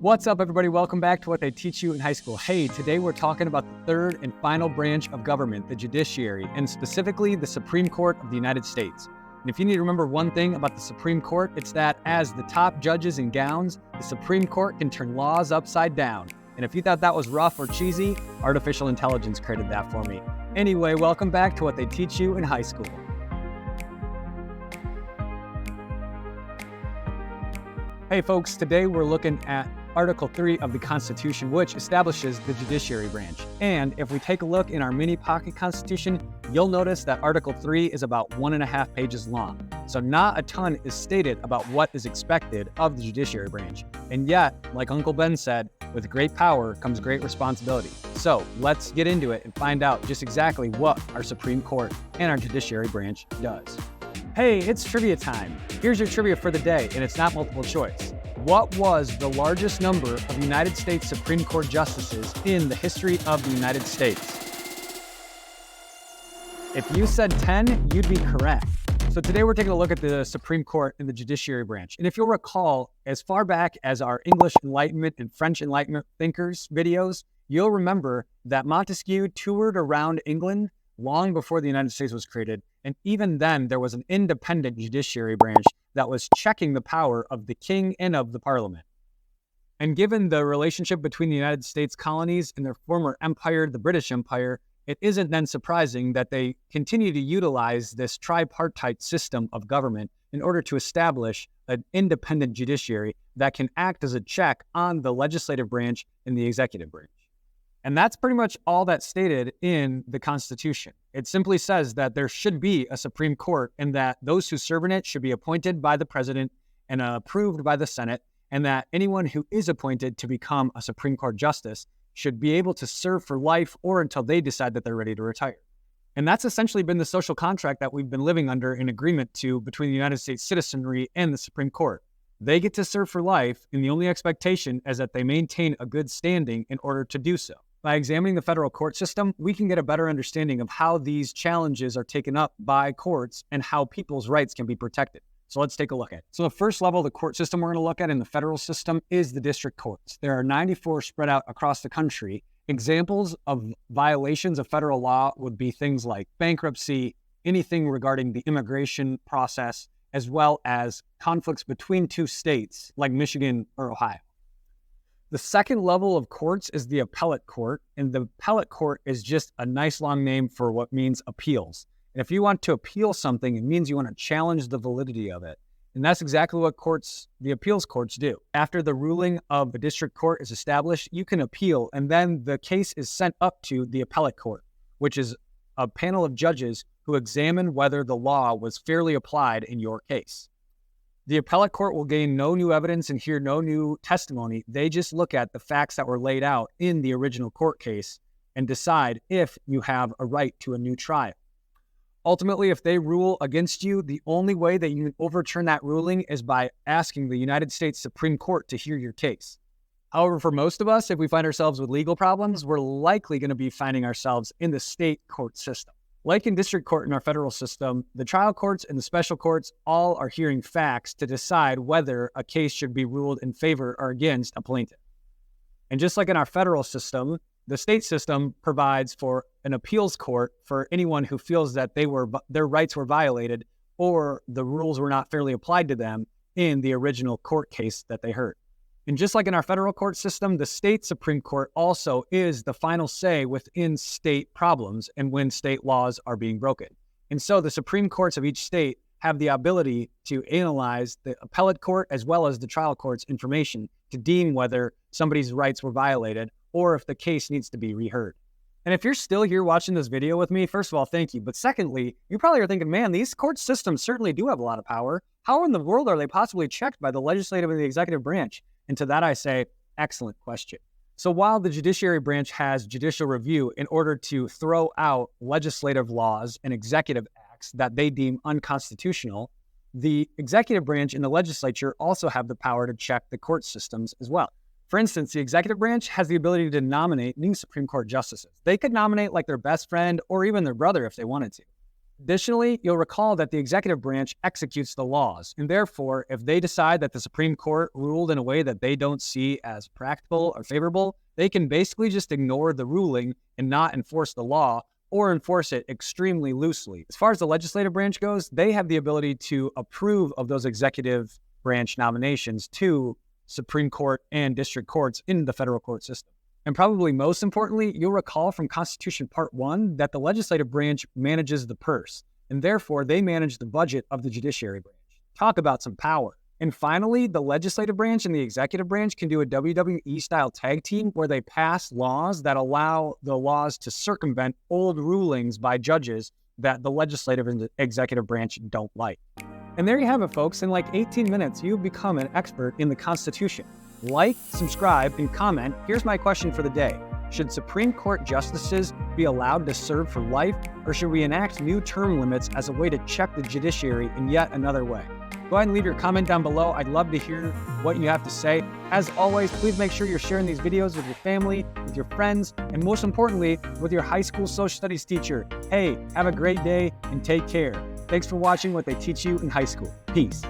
What's up, everybody? Welcome back to What They Teach You in High School. Hey, today we're talking about the third and final branch of government, the judiciary, and specifically the Supreme Court of the United States. And if you need to remember one thing about the Supreme Court, it's that as the top judges in gowns, the Supreme Court can turn laws upside down. And if you thought that was rough or cheesy, artificial intelligence created that for me. Anyway, welcome back to What They Teach You in High School. Hey folks, today we're looking at Article 3 of the Constitution, which establishes the judiciary branch. And if we take a look in our mini pocket Constitution, you'll notice that Article 3 is about 1.5 pages long. So not a ton is stated about what is expected of the judiciary branch. And yet, like Uncle Ben said, with great power comes great responsibility. So let's get into it and find out just exactly what our Supreme Court and our judiciary branch does. Hey, it's trivia time. Here's your trivia for the day, and it's not multiple choice. What was the largest number of United States Supreme Court justices in the history of the United States? If you said 10, you'd be correct. So today we're taking a look at the Supreme Court and the judiciary branch. And if you'll recall, as far back as our English Enlightenment and French Enlightenment thinkers videos, you'll remember that Montesquieu toured around England long before the United States was created. And even then, there was an independent judiciary branch that was checking the power of the king and of the parliament. And given the relationship between the United States colonies and their former empire, the British Empire, it isn't then surprising that they continue to utilize this tripartite system of government in order to establish an independent judiciary that can act as a check on the legislative branch and the executive branch. And that's pretty much all that's stated in the Constitution. It simply says that there should be a Supreme Court and that those who serve in it should be appointed by the president and approved by the Senate, and that anyone who is appointed to become a Supreme Court justice should be able to serve for life or until they decide that they're ready to retire. And that's essentially been the social contract that we've been living under in agreement to between the United States citizenry and the Supreme Court. They get to serve for life, and the only expectation is that they maintain a good standing in order to do so. By examining the federal court system, we can get a better understanding of how these challenges are taken up by courts and how people's rights can be protected. So let's take a look at it. So the first level of the court system we're going to look at in the federal system is the district courts. There are 94 spread out across the country. Examples of violations of federal law would be things like bankruptcy, anything regarding the immigration process, as well as conflicts between two states like Michigan or Ohio. The second level of courts is the appellate court, and the appellate court is just a nice long name for what means appeals. And if you want to appeal something, it means you want to challenge the validity of it. And that's exactly what the appeals courts do. After the ruling of the district court is established, you can appeal, and then the case is sent up to the appellate court, which is a panel of judges who examine whether the law was fairly applied in your case. The appellate court will gain no new evidence and hear no new testimony. They just look at the facts that were laid out in the original court case and decide if you have a right to a new trial. Ultimately, if they rule against you, the only way that you can overturn that ruling is by asking the United States Supreme Court to hear your case. However, for most of us, if we find ourselves with legal problems, we're likely going to be finding ourselves in the state court system. Like in district court in our federal system, the trial courts and the special courts all are hearing facts to decide whether a case should be ruled in favor or against a plaintiff. And just like in our federal system, the state system provides for an appeals court for anyone who feels that their rights were violated or the rules were not fairly applied to them in the original court case that they heard. And just like in our federal court system, the state Supreme Court also is the final say within state problems and when state laws are being broken. And so the Supreme Courts of each state have the ability to analyze the appellate court as well as the trial court's information to deem whether somebody's rights were violated or if the case needs to be reheard. And if you're still here watching this video with me, first of all, thank you. But secondly, you probably are thinking, man, these court systems certainly do have a lot of power. How in the world are they possibly checked by the legislative and the executive branch? And to that I say, excellent question. So while the judiciary branch has judicial review in order to throw out legislative laws and executive acts that they deem unconstitutional, the executive branch and the legislature also have the power to check the court systems as well. For instance, the executive branch has the ability to nominate new Supreme Court justices. They could nominate like their best friend or even their brother if they wanted to. Additionally, you'll recall that the executive branch executes the laws, and therefore, if they decide that the Supreme Court ruled in a way that they don't see as practical or favorable, they can basically just ignore the ruling and not enforce the law, or enforce it extremely loosely. As far as the legislative branch goes, they have the ability to approve of those executive branch nominations to Supreme Court and district courts in the federal court system. And probably most importantly, you'll recall from Constitution Part 1 that the legislative branch manages the purse, and therefore they manage the budget of the judiciary branch. Talk about some power. And finally, the legislative branch and the executive branch can do a WWE-style tag team where they pass laws that allow the laws to circumvent old rulings by judges that the legislative and the executive branch don't like. And there you have it, folks. In like 18 minutes, you've become an expert in the Constitution. Like, subscribe, and comment. Here's my question for the day. Should Supreme Court justices be allowed to serve for life, or should we enact new term limits as a way to check the judiciary in yet another way? Go ahead and leave your comment down below. I'd love to hear what you have to say. As always, please make sure you're sharing these videos with your family, with your friends, and most importantly, with your high school social studies teacher. Hey, have a great day and take care. Thanks for watching What They Teach You in High School. Peace.